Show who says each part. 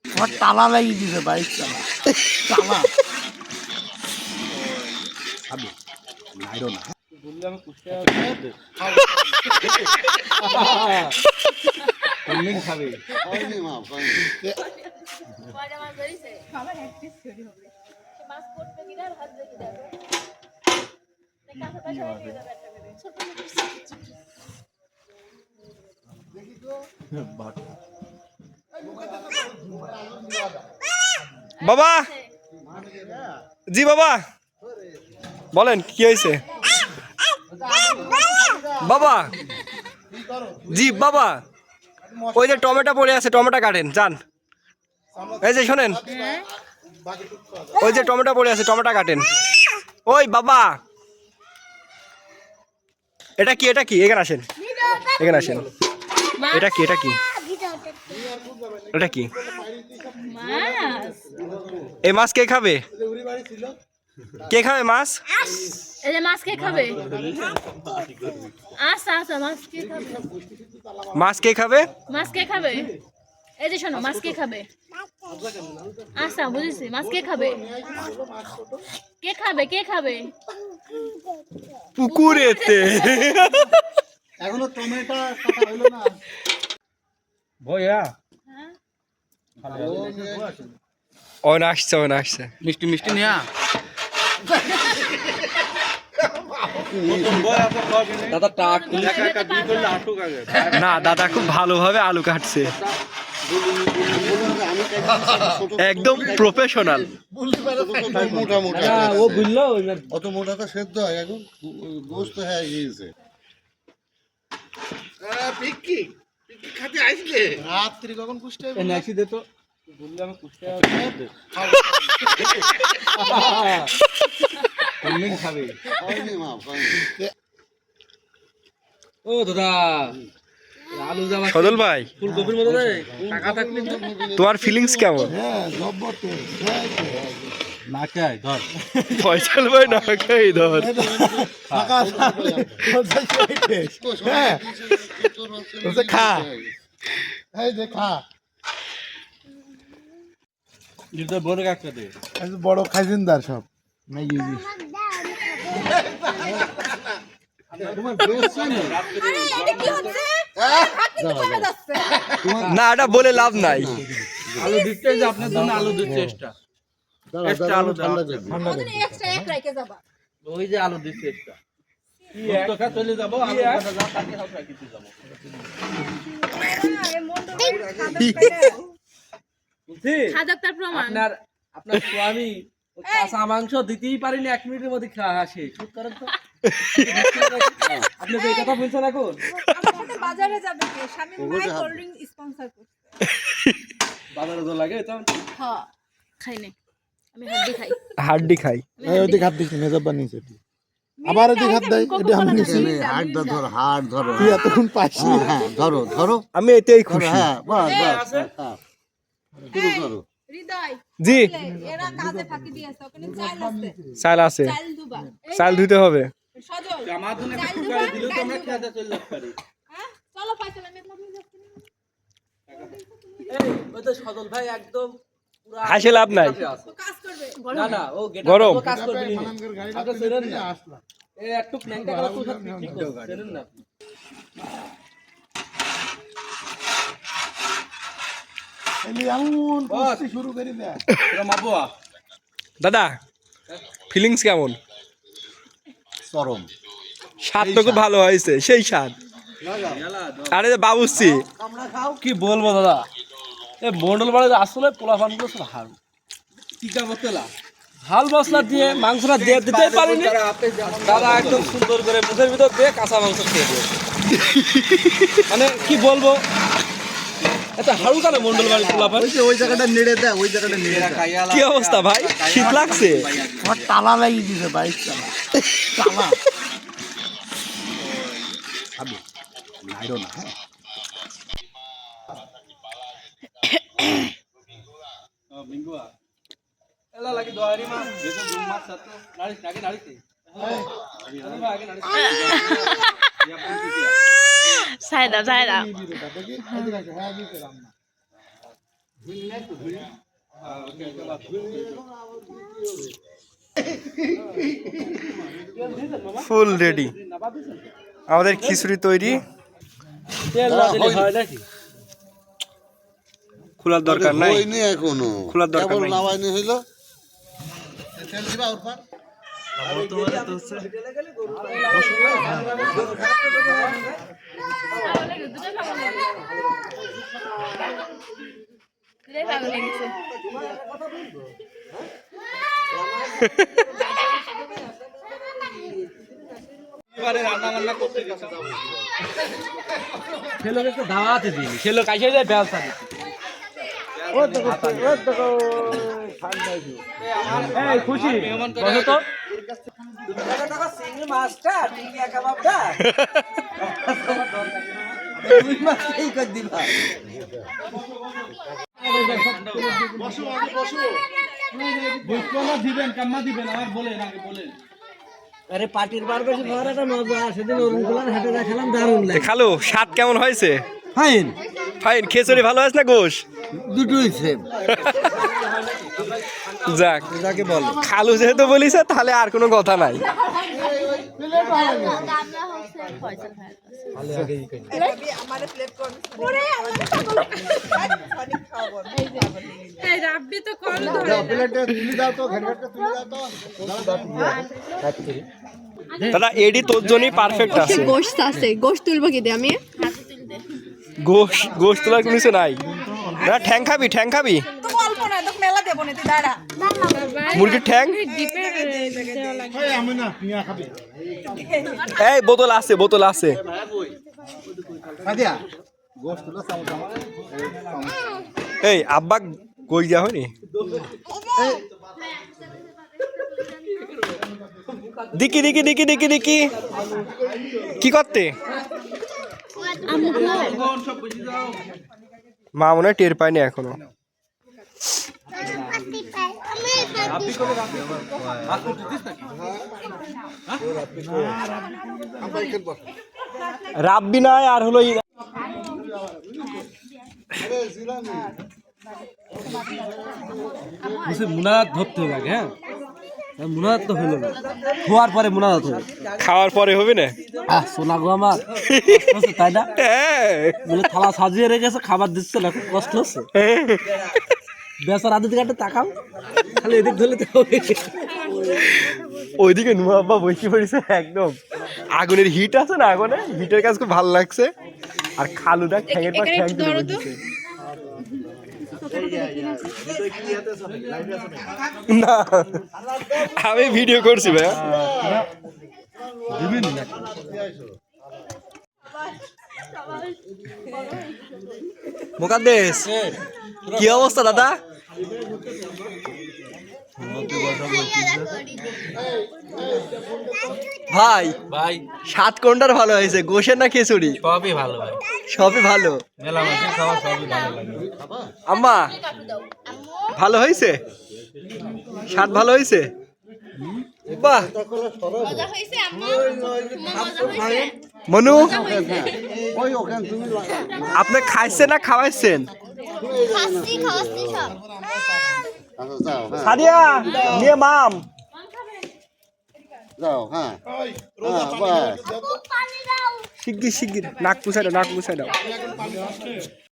Speaker 1: আমার তালা লাগিয়ে দিছে বাইক তালা
Speaker 2: বাবা জি বাবা বলেন কি হয়েছে বাবা জি বাবা ওই যে টমেটো পড়ে আছে টমেটো কাটেন যান এই যে শোনেন ওই যে টমেটো পড়ে আছে টমেটো কাটেন ওই বাবা এটা কি এখানে আসেন এটা কি এটা কি এই মাছ কে খাবে মাছ
Speaker 3: এই যে মাছ কে খাবে আচ্ছা মাছ কে খাবে এই যে শোনো মাছ কে খাবে আচ্ছা বুঝেছি মাছ কে খাবে
Speaker 2: পুকুরেতে
Speaker 1: এখনো টমেটো কাটা হইলো না
Speaker 4: ভয়া
Speaker 2: ওন আসছে
Speaker 4: মিষ্টি মিষ্টি নিয়া দাদা টাক
Speaker 2: না দাদা খুব ভালোভাবে আলু কাটছে একদম প্রফেশনাল
Speaker 1: মোটা মোটা
Speaker 4: ও বুঝলো
Speaker 1: অত মোটা তো সেদ্ধ হয় এখন গোস্ত হয়ে গিয়েছে রাত্রি কখন কুষ্টে
Speaker 4: নাইছি দে তো বললে আমি কুষ্টে খাবে ও দাদা আলু যাবা
Speaker 2: সদল ভাই
Speaker 4: ফুলকপির মতো রে টাকা থাকলে
Speaker 2: তোমার ফিলিংস কেমন
Speaker 1: হ্যাঁ জব্বর তো
Speaker 4: না খাই ধর
Speaker 2: ফয়সাল ভাই না খাই ধর
Speaker 1: হ্যাঁ খা এই যে খা
Speaker 4: এটা বড় কাটতে দে
Speaker 1: বড় খাইজিনদার সব নাই ইউজি
Speaker 2: না এটা বলে লাভ নাই
Speaker 4: আলু দিতে যে আপনার জন্য আলু দিতে এক্সট্রা আলু ওই যে আলু দিতে এক্সট্রা টাকা চলে যাব আলু কাটা যা তাকে হাত রাখিতে যাব
Speaker 3: হাজারটার প্রমাণ
Speaker 4: আপনার স্বামী কাঁচা মাংস দিতেই পারিনি 1 মিনিটের মধ্যে খাওয়া শেষ শুট করেন তো আপনি এই কথা বলছেন এখন
Speaker 5: আমাদের বাজারে যাবে কে শামিম ভাই কোল্ড ড্রিঙ্ক স্পন্সর করতে
Speaker 4: বাজারে তো লাগে তো
Speaker 3: হ্যাঁ খাই নাই আমি
Speaker 2: হাড্ডি খাই
Speaker 1: এই ওদিকে হাত দিছি মেজাব বানিয়েছে আবার ওদিকে হাত দেয় এটা আমি নিছি হাত ধরো তুই এতক্ষণ পাইছি হ্যাঁ ধরো
Speaker 2: আমি এতেই খুশি
Speaker 1: হ্যাঁ বাস হ্যাঁ শুরু করো
Speaker 5: হৃদয়
Speaker 2: জি
Speaker 5: এরা কাজে ফাঁকি দিয়েছে ওখানে
Speaker 2: চাল আছে
Speaker 5: চাল দুবা
Speaker 2: চাল ধুতে হবে
Speaker 5: সজল
Speaker 4: আমার জন্য একটু গাড়ি দিলে তো আমরা খেতে চলে যেতে পারি
Speaker 5: হ্যাঁ চলো পাইছেন আমি একমত হয়ে যাচ্ছি
Speaker 4: এই ওই তো সদল ভাই একদম পুরো
Speaker 2: হাসে লাভ নাই
Speaker 5: তো কাজ করবে
Speaker 4: না না ও
Speaker 2: গরম।
Speaker 4: কাজ করবে নি আপনি ছেড়েন না এই একটু ন্যাংটা করা তো ঠিক দাও ছেড়েন না
Speaker 1: এলি এমন কুস্তি শুরু করে দে
Speaker 4: এটা মাপবা
Speaker 2: দাদা ফিলিংস কেমন
Speaker 1: চরম
Speaker 2: স্বাদ তো খুব ভালো হয়েছে সেই স্বাদ আরে বাবুসি
Speaker 4: কি বলবো দাদা এই মন্ডল বাড়িতে আসলে পোলাপান গুলো সব হাল টিকা বতলা হাল মশলা দিয়ে মাংসটা দিয়ে দিতেই পারিনি দাদা একদম সুন্দর করে মুখের ভিতর দিয়ে কাঁচা মাংস খেয়ে দিয়ে মানে কি বলবো এটা হাড়ু কেন মন্ডল বাড়ির পোলাপান
Speaker 1: ওই জায়গাটা নেড়ে দেয় ওই জায়গাটা নেড়ে দেয়
Speaker 2: কি অবস্থা ভাই শীত লাগছে
Speaker 1: আমার তালা লাগিয়ে দিছে বাইক তালা খাবি নাইরো না হ্যাঁ
Speaker 4: বিঙ্গুয়া এলা লাগি দোয়ারি মা যেসব জুম মাছ সাথে নাড়ি আগে নাড়িতে আগে নাড়িতে
Speaker 3: সাইদা সাইদা
Speaker 1: দেখি এদিকে আসো, হ্যাঁ দিতে রান্না
Speaker 2: ফুল রেডি আমাদের খিচুড়ি তৈরি
Speaker 4: তেল না দিলে হয় নাকি?
Speaker 2: খোলার দরকার নাই
Speaker 6: হয়নি এখনো
Speaker 2: খোলার দরকার
Speaker 6: কেবল
Speaker 2: নাই
Speaker 6: নামাইনি হইলো
Speaker 1: তেল দিবা ওর পর
Speaker 3: দুটোই পাগল হয়ে গেছে।
Speaker 4: ছেলেকে একটু দাওয়াতে দিন, ছেলে কাছে যায় ব্যবসা দিতে। এই খুশি বসো তো।
Speaker 7: আরে পার্টির বার বেশি ঘর একটা মজা সেদিন অরুণকুলার হাটে দেখালাম দারুণ লাগে
Speaker 2: খালো স্বাদ কেমন হয়েছে
Speaker 7: ফাইন
Speaker 2: ফাইন খিচুড়ি ভালো হয়েছে না গোশ
Speaker 7: দুটোই সেম
Speaker 2: যাক
Speaker 7: যাকে বলে
Speaker 2: খালু যেহেতু বলিছে তাহলে আর কোনো কথা নাই
Speaker 5: আমারে প্লেট করবে ওরে আমারে পাগল অনেক খাওয়াবো এই রাব্বি তো কল ধরে
Speaker 1: প্লেটে তুলে দাও তো ঘেরঘেরটা তুলে দাও তো
Speaker 2: দাদা এডি তোর জন্যই পারফেক্ট আছে
Speaker 8: গোশত আছে গোশত তুলবো কি দিয়ে আমি
Speaker 2: গোশ গোশ তোলার কোনো কিছু নাই না ঠ্যাং খাবি
Speaker 5: তো অল্প না তো মেলা দেব না তুই দাঁড়া
Speaker 2: মুরগির ঠ্যাং
Speaker 1: এই আমি না পিয়া খাবে
Speaker 2: এই বোতল আছে
Speaker 1: সাদিয়া গোশত না চামচ আমার
Speaker 2: এই আব্বা কই দেওয়া হয়নি দেখি কি করতে মা মনে হয় টের পায়নি এখনো রাব্বি নাই আর হলো
Speaker 4: মুনাদ ধরতে হবে আগে, হ্যাঁ মুনাদ তো হলো না, খোয়ার পরে মুনাদ হবে।
Speaker 2: খাওয়ার পরে হবে না
Speaker 4: সোনা গো আমার কষ্ট হচ্ছে, তাই না? বলে থালা সাজিয়ে রেখেছে খাবার দিচ্ছে না, খুব কষ্ট হচ্ছে। বেচার আদি দিকে একটা তাকাও, খালি এদিক ধরলে তো হবে।
Speaker 2: ওইদিকে নুয়া আব্বা বসে পড়েছে একদম আগুনের হিট আছে না আগুনে হিটের কাজ খুব ভালো লাগছে আর খালুদা ঠ্যাঙের পর ঠ্যাং তুলে বসেছে না আমি ভিডিও করছি ভাইয়া মুকাদ্দেস কি অবস্থা দাদা ভাই
Speaker 4: ভাই
Speaker 2: সাত কোনটার ভালো হয়েছে গোশের না খিচুড়ি
Speaker 4: সবই ভালো ভাই,
Speaker 2: সবই ভালো
Speaker 4: মেলা মাছের খাবার সবই ভালো লাগে।
Speaker 2: আম্মা ভালো হয়েছে স্বাদ ভালো হয়েছে বাহ
Speaker 3: মজা হয়েছে আম্মা মজা হয়েছে
Speaker 2: মনু
Speaker 6: ওই ওখানে তুমি
Speaker 2: আপনি খাইছেন না খাওয়াইছেন
Speaker 3: খাচ্ছি সব
Speaker 6: আচ্ছা যাও হ্যাঁ
Speaker 2: সাদিয়া নিয়ে মাম
Speaker 6: যাও হ্যাঁ বাস
Speaker 2: শিগগির নাক পুছাই দাও